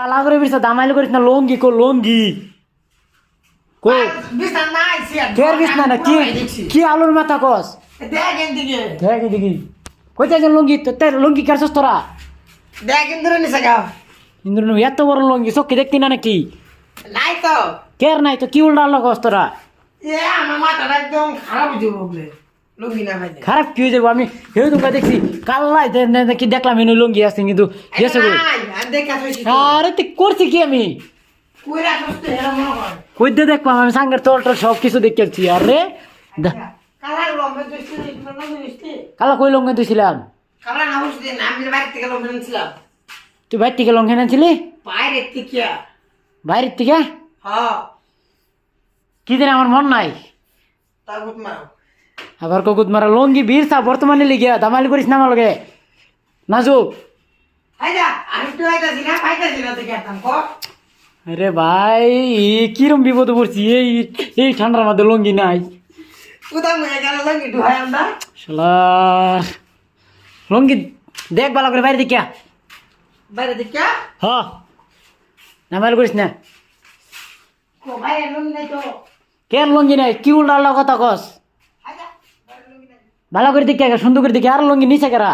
পালা করে বিরছা দামাইল করিস না লঙ্গি কো লঙ্গি কো বিছনা নাই সিয়া কের বিছনা না কি কি আলুর মাথা কস দেখেন দিকে দেখ দেখি কইতে যে লঙ্গি তো তার লঙ্গি কারছস তোরা দেখেন ধরে নিছে গা ইন্দ্র এত বড় লঙ্গি চোখে দেখতি না নাকি নাই তো কের নাই তো কি উল্টা আল্লাহ কস তোরা এ আমার মাথাটা একদম খারাপ হয়ে যাবো বলে লুঙ্গি না ভাই খারাপ কি হয়ে যাবো আমি হেউ তোমরা দেখছি কাল্লাই কি দেখলাম এনে লঙ্গি আছে কিন্তু গেছে গো আমি দেখা হইছি আরে তুই করছি কি আমি কইরা সস্তে হেরা মনে হয় কই দিয়ে দেখলাম আমি সাঙ্গের তোল টোল সব কিছু দেখেছি আরে কালার লম্বা দৃষ্টি লম্বা দৃষ্টি কালা কই লঙ্গি তুইছিলাম কালার না বুঝতে না আমি বাইরে থেকে লম্বা নিছিলাম তুই বাইর থেকে লঙ্গি এনেছিলি বাইরে থেকে বাইরের থেকে হ্যাঁ কি দিন আমার মন নাই তারপর মারো আবার ককুত মারা লঙ্গি বীরসা বর্তমানে লিগিয়া দামালি করিস না আমার লগে নাজুক হাইদা আমি তো আইতাছি না পাইতাছি না দেখে আনতাম কো আরে ভাই কিরম বিপদে পড়ছি এই ঠান্ডার মধ্যে লঙ্গি নাই কোথাও মনে গেল লঙ্গি ঢুহাই আমরা শালা লঙ্গি দেখ ভালো করে বাইরে দেখিয়া বাইরে থেকে হ দামালি করিস না কো বাইরে লঙ্গি নাই তো কেন লঙ্গি নাই কি উল্টা আল্লাহ কথা কস হাইদা বাইরে লঙ্গি নাই ভালো করে দেখিয়া সুন্দর করে দেখি আর লঙ্গি নিচে কেরা